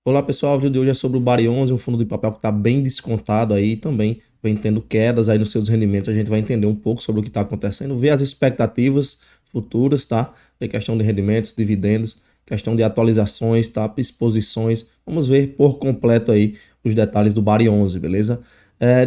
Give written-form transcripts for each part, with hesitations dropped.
Olá pessoal, o vídeo de hoje é sobre o Bari 11, um fundo de papel que está bem descontado aí também, vem tendo quedas aí nos seus rendimentos. A gente vai entender um pouco sobre o que está acontecendo, ver as expectativas futuras, tá? Ver questão de rendimentos, dividendos, questão de atualizações, tá? Exposições. Vamos ver por completo aí os detalhes do Bari 11, beleza?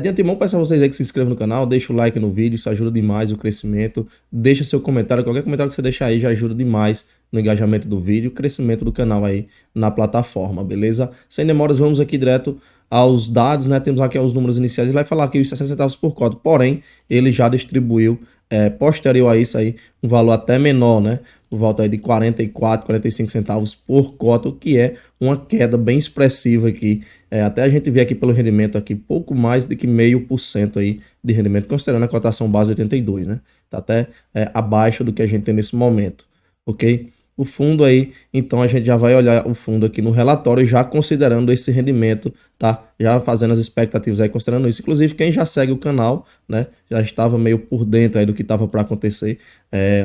De antemão, peço a vocês aí que se inscrevam no canal, deixa o like no vídeo, isso ajuda demais o crescimento. Deixa seu comentário, qualquer comentário que você deixar aí já ajuda demais no engajamento do vídeo, crescimento do canal aí na plataforma, beleza? Sem demoras, vamos aqui direto aos dados, né? Temos aqui os números iniciais, ele vai falar aqui os 60 centavos por cota, porém, ele já distribuiu, posterior a isso aí, um valor até menor, né? Por volta aí de 44, 45 centavos por cota, o que é uma queda bem expressiva aqui. Até a gente vê aqui pelo rendimento aqui, pouco mais de que 0,5% aí de rendimento, considerando a cotação base 82, né? Tá até abaixo do que a gente tem nesse momento, ok? O fundo aí, então a gente já vai olhar o fundo aqui no relatório, já considerando esse rendimento, tá? Já fazendo as expectativas aí, considerando isso. Inclusive, quem já segue o canal, né? Já estava meio por dentro aí do que estava para acontecer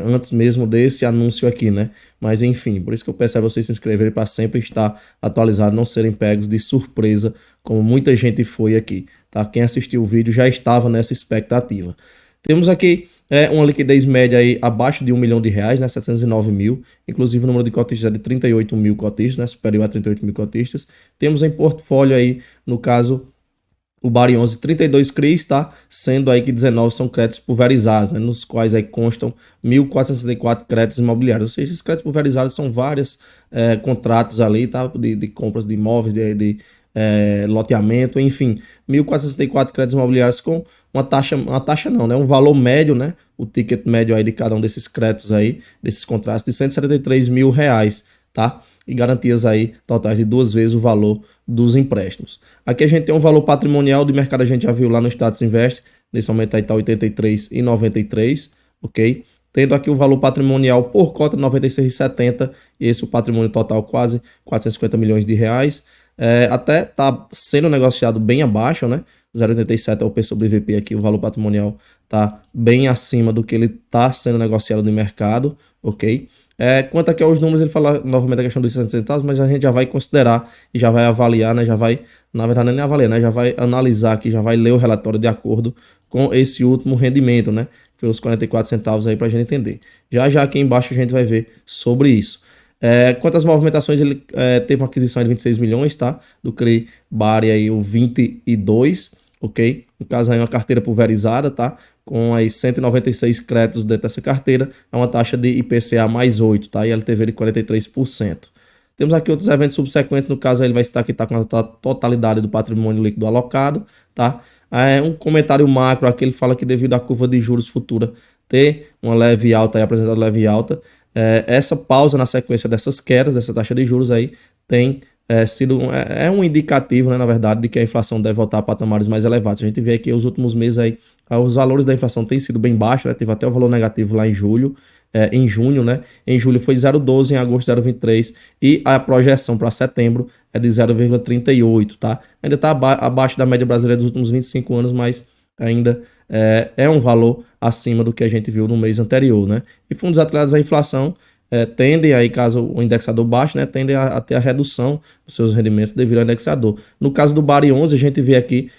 antes mesmo desse anúncio aqui, né? Mas enfim, por isso que eu peço a vocês se inscreverem para sempre estar atualizado, não serem pegos de surpresa, como muita gente foi aqui, tá? Quem assistiu o vídeo já estava nessa expectativa. Temos aqui uma liquidez média aí abaixo de R$ 1 milhão, né, 709 mil, inclusive o número de cotistas é de 38 mil cotistas, né, superior a 38 mil cotistas. Temos em portfólio aí, no caso, o Bari 11, 32 CRIs, tá? Sendo aí que 19 são créditos pulverizados, né? Nos quais aí constam 1.464 créditos imobiliários. Ou seja, esses créditos pulverizados são vários contratos ali, tá? De compras de imóveis, de loteamento, enfim. 1.464 créditos imobiliários com uma taxa não, né? Um valor médio, né? O ticket médio aí de cada um desses créditos aí, desses contratos, de R$ 173 mil, tá? E garantias aí totais de 2 vezes o valor dos empréstimos. Aqui a gente tem um valor patrimonial de mercado, a gente já viu lá no Status Invest, nesse momento aí está 83,93, ok? Tendo aqui o valor patrimonial por cota 96,70, e esse o patrimônio total quase 450 milhões de reais. Até está sendo negociado bem abaixo, né? 0,87 é o P sobre VP aqui, o valor patrimonial está bem acima do que ele está sendo negociado no mercado, ok? Quanto aqui aos números, ele fala novamente a questão dos 60 centavos, mas a gente já vai considerar e já vai avaliar, né? Já vai, na verdade, nem avaliar, né? Já vai analisar aqui, já vai ler o relatório de acordo com esse último rendimento, né? Foi os 44 centavos aí para a gente entender. Já aqui embaixo a gente vai ver sobre isso. Quanto às movimentações, ele teve uma aquisição de 26 milhões, tá? Do CRI Bari aí o 22, ok? No caso aí uma carteira pulverizada, tá? Com aí 196 créditos dentro dessa carteira, é uma taxa de IPCA mais 8, tá? E LTV de 43%. Temos aqui outros eventos subsequentes, no caso aí ele vai estar aqui, tá com a totalidade do patrimônio líquido alocado, tá? Um comentário macro aqui, ele fala que devido à curva de juros futura ter uma leve alta, aí apresentada leve alta, essa pausa na sequência dessas quedas, dessa taxa de juros aí, tem sido um indicativo, né, na verdade, de que a inflação deve voltar a patamares mais elevados. A gente vê aqui os últimos meses aí, os valores da inflação têm sido bem baixos, né, teve até o valor negativo lá em julho, em junho, né, em julho foi 0,12, em agosto 0,23 e a projeção para setembro é de 0,38, tá? Ainda está abaixo da média brasileira dos últimos 25 anos, mas ainda é um valor acima do que a gente viu no mês anterior, né? E fundos atrelados à inflação tendem aí, caso o indexador baixo, né, tendem a ter a redução dos seus rendimentos devido ao indexador. No caso do Bari 11, a gente vê aqui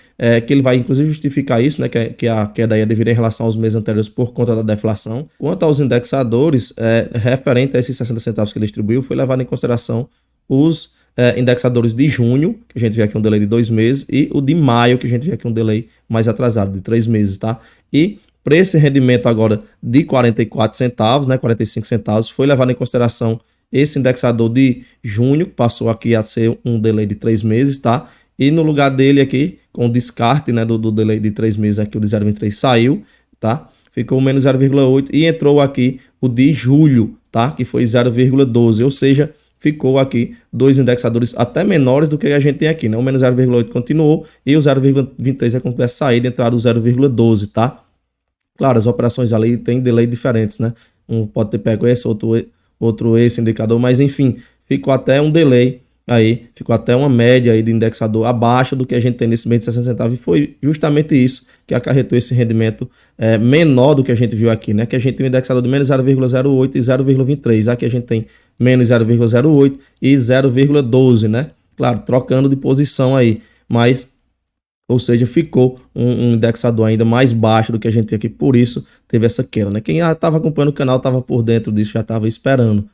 que ele vai inclusive justificar isso, né, que a queda aí é devida em relação aos meses anteriores por conta da deflação. Quanto aos indexadores, referente a esses 60 centavos que ele distribuiu, foi levado em consideração os indexadores de junho, que a gente vê aqui um delay de 2 meses, e o de maio, que a gente vê aqui um delay mais atrasado, de 3 meses, tá? E para esse rendimento agora de 44 centavos, né, 45 centavos, foi levado em consideração esse indexador de junho, que passou aqui a ser um delay de 3 meses, tá? E no lugar dele aqui, com o descarte, né, do delay de 3 meses aqui, o de 0,23 saiu, tá? Ficou menos 0,8 e entrou aqui o de julho, tá? Que foi 0,12, ou seja, ficou aqui dois indexadores até menores do que a gente tem aqui, né? O menos 0,8 continuou e o 0,23 é como tivesse saído, entrado o 0,12, tá? Claro, as operações ali têm delay diferentes, né? Um pode ter pego esse, outro esse indicador, mas enfim, ficou até um delay aí, ficou até uma média aí de indexador abaixo do que a gente tem nesse mês de 60 centavos, e foi justamente isso que acarretou esse rendimento menor do que a gente viu aqui, né? Que a gente tem um indexador de menos 0,08 e 0,23, aqui a gente tem menos 0,08 e 0,12, né? Claro, trocando de posição aí, mas, ou seja, ficou um indexador ainda mais baixo do que a gente tem aqui, por isso teve essa queda, né? Quem já estava acompanhando o canal estava por dentro disso, já estava esperando.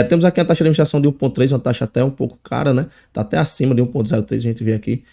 Temos aqui a taxa de administração de 1,3, uma taxa até um pouco cara, né? Está até acima de 1,03, a gente vê aqui.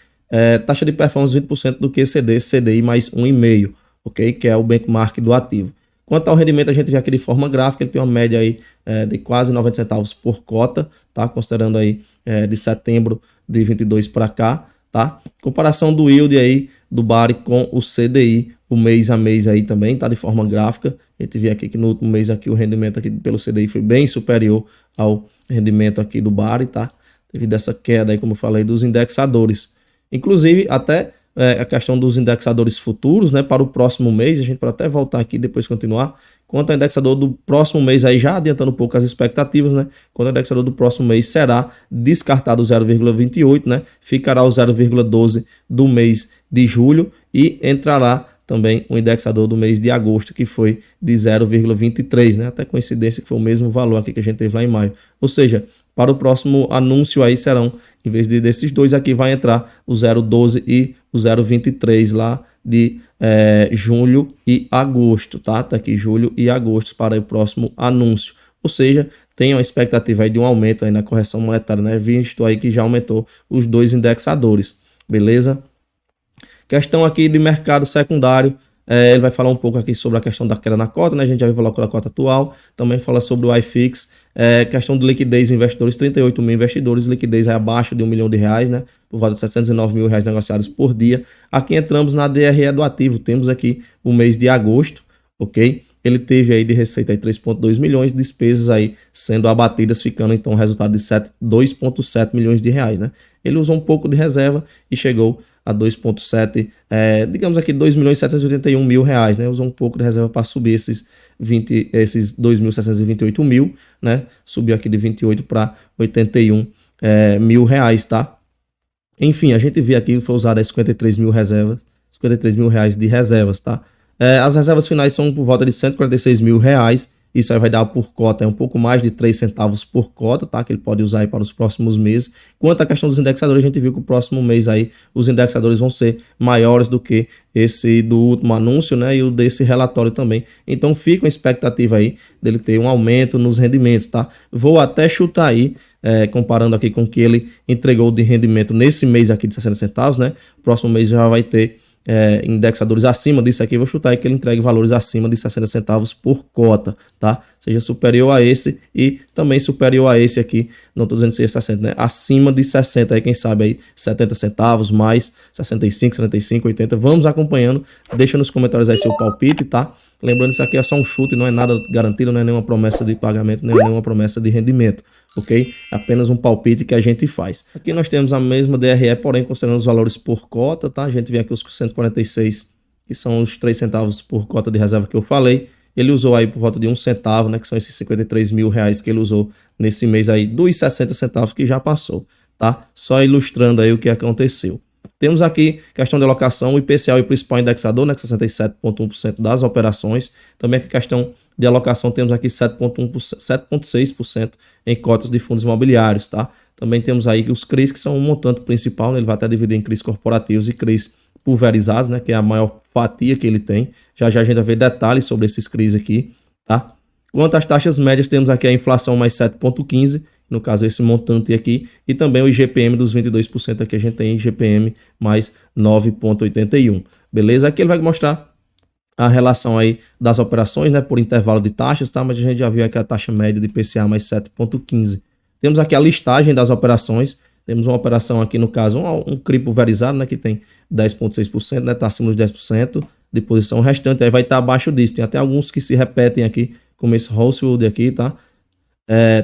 Taxa de performance 20% do QCD, CDI mais 1,5, ok? Que é o benchmark do ativo. Quanto ao rendimento, a gente vê aqui de forma gráfica, ele tem uma média aí de quase 90 centavos por cota, tá? Considerando aí de setembro de 22 para cá, tá? Comparação do yield aí do Bari com o CDI, o mês a mês aí também, tá? De forma gráfica. A gente vê aqui que no último mês aqui o rendimento aqui pelo CDI foi bem superior ao rendimento aqui do Bari, tá? Devido a essa queda aí, como eu falei, dos indexadores. Inclusive, até a questão dos indexadores futuros, né, para o próximo mês, a gente pode até voltar aqui e depois continuar. Quanto ao indexador do próximo mês, aí já adiantando um pouco as expectativas, né? Quanto ao indexador do próximo mês será descartado o 0,28, né? Ficará o 0,12 do mês de julho e entrará também o indexador do mês de agosto, que foi de 0,23, né? Até coincidência que foi o mesmo valor aqui que a gente teve lá em maio. Ou seja, para o próximo anúncio aí serão, em vez desses dois aqui, vai entrar o 0,12 e o 0,23 lá de julho e agosto, tá? Tá aqui julho e agosto para o próximo anúncio. Ou seja, tem uma expectativa aí de um aumento aí na correção monetária, né? Visto aí que já aumentou os dois indexadores, beleza? Questão aqui de mercado secundário, ele vai falar um pouco aqui sobre a questão da queda na cota, né? A gente já viu falar com a cota atual, também fala sobre o iFix, questão de liquidez investidores, 38 mil investidores, liquidez é abaixo de R$1 milhão, né? Por volta de R$709 mil negociados por dia. Aqui entramos na DRE do ativo, temos aqui o mês de agosto, ok? Ele teve aí de receita 3,2 milhões, despesas aí sendo abatidas, ficando então o resultado de 2,7 milhões de reais, né? Ele usou um pouco de reserva e chegou a 2,7, digamos aqui 2.781 mil reais, né? Usou um pouco de reserva para subir esses 2.728 mil, né? Subiu aqui de 28 para 81 mil reais, tá? Enfim, a gente vê aqui que foi usado 53 mil reservas, 53 mil reais de reservas, tá? As reservas finais são por volta de 146 mil reais. Isso aí vai dar por cota um pouco mais de 3 centavos por cota, tá? Que ele pode usar aí para os próximos meses. Quanto à questão dos indexadores, a gente viu que o próximo mês aí os indexadores vão ser maiores do que esse do último anúncio, né? E o desse relatório também. Então fica uma expectativa aí dele ter um aumento nos rendimentos, tá? Vou até chutar aí, comparando aqui com o que ele entregou de rendimento nesse mês aqui de 60 centavos, né? O próximo mês já vai ter indexadores acima disso aqui, vou chutar aí que ele entregue valores acima de 60 centavos por cota, tá? Seja superior a esse e também superior a esse aqui, não tô dizendo que seja 60, né? Acima de 60 aí, quem sabe aí 70 centavos, mais 65, 75, 80, vamos acompanhando, deixa nos comentários aí seu palpite, tá? Lembrando, isso aqui é só um chute, não é nada garantido, não é nenhuma promessa de pagamento, nem nenhuma promessa de rendimento, ok? É apenas um palpite que a gente faz. Aqui nós temos a mesma DRE, porém considerando os valores por cota, tá? A gente vê aqui os 146, que são os 3 centavos por cota de reserva que eu falei. Ele usou aí por volta de 1 centavo, né? Que são esses 53 mil reais que ele usou nesse mês aí, dos 60 centavos que já passou, tá? Só ilustrando aí o que aconteceu. Temos aqui questão de alocação, o IPCA e o principal indexador, né, 67,1% das operações. Também aqui questão de alocação, temos aqui 7,6% em cotas de fundos imobiliários, tá? Também temos aí os CRIs, que são um montante principal, né? Ele vai até dividir em CRIs corporativos e CRIs pulverizados, né, que é a maior fatia que ele tem. Já já a gente vai ver detalhes sobre esses CRIs aqui, tá? Quanto às taxas médias, temos aqui a inflação mais 7,15%, no caso esse montante aqui, e também o IGPM dos 22%, aqui a gente tem IGPM mais 9,81%, beleza? Aqui ele vai mostrar a relação aí das operações, né, por intervalo de taxas, tá? Mas a gente já viu aqui a taxa média de IPCA mais 7,15%. Temos aqui a listagem das operações, temos uma operação aqui, no caso, um CRI pulverizado, né, que tem 10,6%, né, tá acima dos 10% de posição, o restante aí vai estar abaixo disso, tem até alguns que se repetem aqui, como esse Rosewood aqui, tá?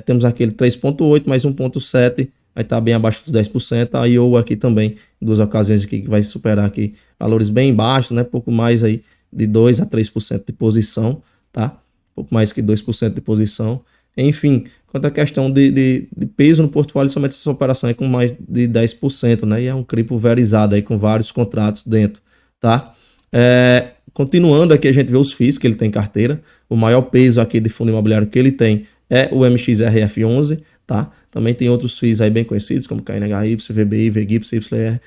Temos aquele 3,8 mais 1,7, vai estar bem abaixo dos 10%. A IOU aqui também, em duas ocasiões aqui, que vai superar aqui valores bem baixos, né? Pouco mais aí de 2 a 3% de posição, tá? Pouco mais que 2% de posição. Enfim, quanto à questão de peso no portfólio, somente essa operação é com mais de 10%, né? E é um CRI pulverizado aí com vários contratos dentro, tá? Continuando aqui, a gente vê os FIIs que ele tem em carteira. O maior peso aqui de fundo imobiliário que ele tem é o MXRF11, tá? Também tem outros FIIs aí bem conhecidos, como KNHY, VBI, VGIPS, YR,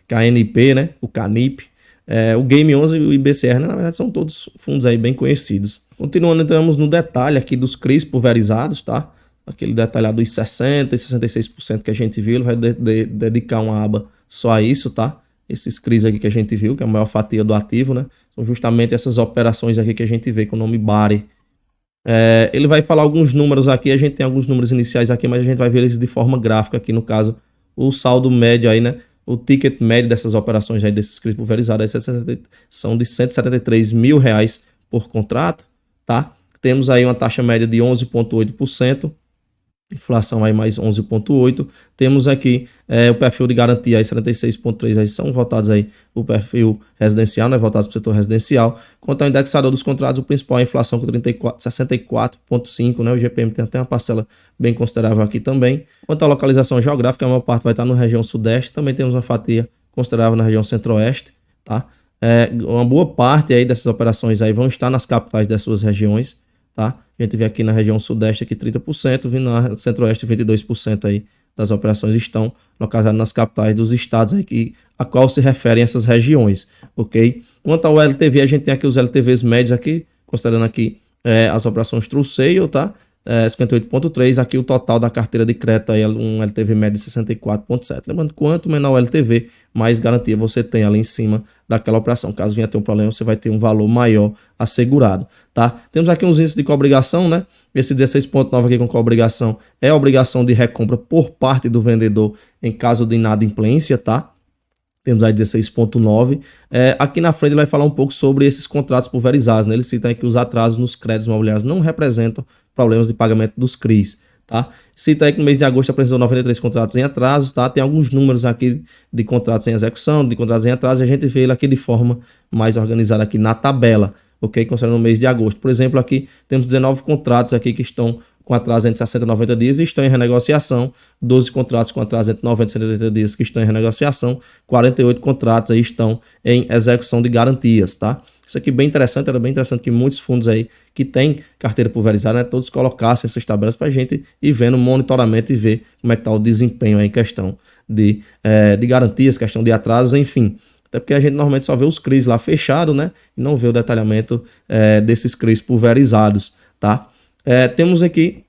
KNP, né? O CANIP, o Game 11 e o IBCR, né? Na verdade são todos fundos aí bem conhecidos. Continuando, entramos no detalhe aqui dos CRIs pulverizados, tá? Aquele detalhado dos 60% e 66% que a gente viu, ele vai dedicar uma aba só a isso, tá? Esses CRIs aqui que a gente viu, que é a maior fatia do ativo, né? São justamente essas operações aqui que a gente vê com o nome BARI. Ele vai falar alguns números aqui, a gente tem alguns números iniciais aqui, mas a gente vai ver eles de forma gráfica aqui, no caso, o saldo médio aí, né? O ticket médio dessas operações aí, desses CRIs pulverizados, são de R$173 mil por contrato, tá? Temos aí uma taxa média de 11,8%. Inflação aí mais 11,8%. Temos aqui o perfil de garantia aí 76,3%, aí são votados aí o perfil residencial, né, votados para o setor residencial. Quanto ao indexador dos contratos, o principal é a inflação com 64,5%, né, o GPM tem até uma parcela bem considerável aqui também. Quanto à localização geográfica, a maior parte vai estar na região sudeste, também temos uma fatia considerável na região centro-oeste, tá? Uma boa parte aí dessas operações aí vão estar nas capitais das suas regiões, tá? A gente vê aqui na região sudeste aqui 30%, vindo na centro-oeste 22% aí das operações estão localizadas nas capitais dos estados aí a qual se referem essas regiões, ok? Quanto ao LTV, a gente tem aqui os LTVs médios aqui, considerando aqui as operações True Sale, tá? 58,3, aqui o total da carteira de crédito aí, um LTV médio de 64,7. Lembrando, quanto menor o LTV, mais garantia você tem ali em cima daquela operação. Caso venha ter um problema, você vai ter um valor maior assegurado, tá? Temos aqui uns índices de cobrigação, né? Esse 16,9 aqui com cobrigação é a obrigação de recompra por parte do vendedor em caso de inadimplência, tá? Temos aí 16,9. Aqui na frente ele vai falar um pouco sobre esses contratos pulverizados, né? Ele cita aí que os atrasos nos créditos imobiliários não representam problemas de pagamento dos CRIs, tá? Cita aí que no mês de agosto apresentou 93 contratos em atrasos, tá? Tem alguns números aqui de contratos em execução, de contratos em atraso, e a gente vê ele aqui de forma mais organizada aqui na tabela, ok? Considerando o mês de agosto. Por exemplo, aqui temos 19 contratos aqui que estão com atraso entre 60 e 90 dias e estão em renegociação, 12 contratos com atraso entre 90 e 180 dias que estão em renegociação, 48 contratos aí estão em execução de garantias, tá? Isso aqui bem interessante, era bem interessante que muitos fundos aí que têm carteira pulverizada, né, todos colocassem essas tabelas para a gente ir vendo o monitoramento e ver como é que está o desempenho aí em questão de garantias, questão de atrasos, enfim. Até porque a gente normalmente só vê os CRIs lá fechados, né, e não vê o detalhamento desses CRIs pulverizados, tá? Temos aqui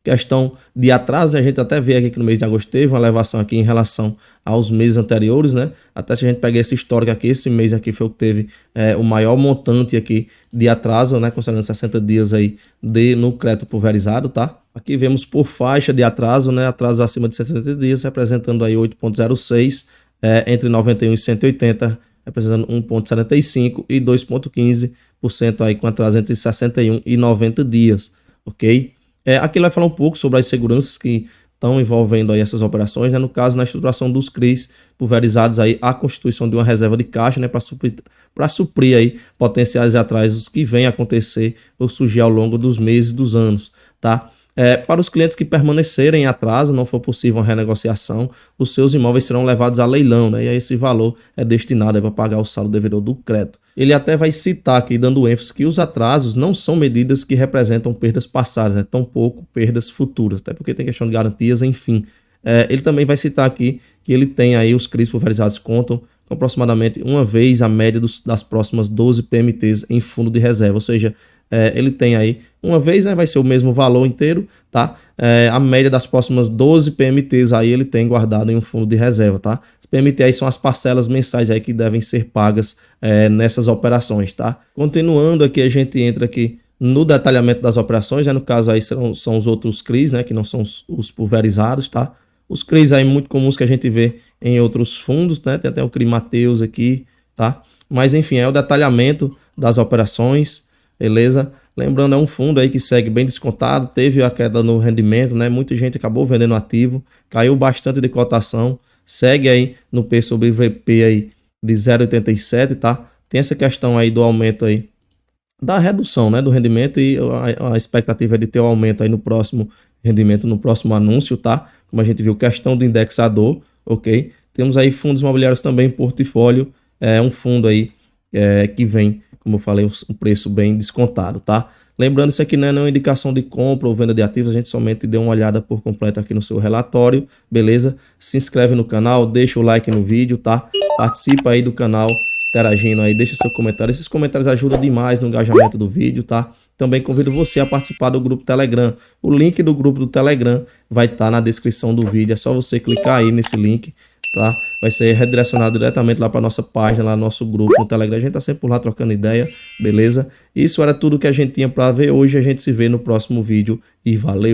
questão de atraso, né? A gente até vê aqui que no mês de agosto teve uma elevação aqui em relação aos meses anteriores, né? Até se a gente pegar esse histórico aqui, esse mês aqui foi o que teve o maior montante aqui de atraso, né? Considerando 60 dias aí no crédito pulverizado, tá? Aqui vemos por faixa de atraso, né? Atraso acima de 60 dias, representando aí 8,06, entre 91 e 180, representando 1,75 e 2,15% aí com atraso entre 61 e 90 dias, ok? Aqui ele vai falar um pouco sobre as seguranças que estão envolvendo aí essas operações, né? No caso, na estruturação dos CRIs pulverizados, aí, a constituição de uma reserva de caixa, né? Para suprir aí potenciais atrasos que vêm a acontecer ou surgir ao longo dos meses e dos anos, tá? Para os clientes que permanecerem em atraso, não for possível uma renegociação, os seus imóveis serão levados a leilão, né? E aí esse valor é destinado para pagar o saldo devedor do crédito. Ele até vai citar aqui, dando ênfase, que os atrasos não são medidas que representam perdas passadas, né? Tampouco perdas futuras, até porque tem questão de garantias, enfim. Ele também vai citar aqui que ele tem aí os CRIs pulverizados contam com aproximadamente uma vez a média das próximas 12 PMTs em fundo de reserva, ou seja, ele tem aí uma vez, né, vai ser o mesmo valor inteiro, tá? A média das próximas 12 PMTs aí ele tem guardado em um fundo de reserva, tá? As PMT aí são as parcelas mensais aí que devem ser pagas nessas operações, tá? Continuando aqui, a gente entra aqui no detalhamento das operações, né? No caso aí são os outros CRIs, né? Que não são os pulverizados, tá? Os CRIs aí muito comuns que a gente vê em outros fundos, né? Tem até o CRI Mateus aqui, tá? Mas enfim, é o detalhamento das operações, beleza? Lembrando, é um fundo aí que segue bem descontado, teve a queda no rendimento, né? Muita gente acabou vendendo ativo, caiu bastante de cotação, segue aí no P sobre VP aí de 0,87, tá? Tem essa questão aí do aumento aí, da redução, né, do rendimento, e a expectativa é de ter o aumento aí no próximo rendimento, no próximo anúncio, tá? Como a gente viu, questão do indexador, ok? Temos aí fundos imobiliários também em portfólio, um fundo aí que vem, como eu falei, um preço bem descontado, tá? Lembrando, isso aqui não é nenhuma indicação de compra ou venda de ativos, a gente somente deu uma olhada por completo aqui no seu relatório, beleza? Se inscreve no canal, deixa o like no vídeo, tá? Participa aí do canal, interagindo aí, deixa seu comentário. Esses comentários ajudam demais no engajamento do vídeo, tá? Também convido você a participar do grupo Telegram. O link do grupo do Telegram vai estar na descrição do vídeo, é só você clicar aí nesse link, tá? Vai ser redirecionado diretamente lá para nossa página, lá no nosso grupo no Telegram. A gente tá sempre por lá trocando ideia, beleza? Isso era tudo que a gente tinha para ver hoje. A gente se vê no próximo vídeo e valeu!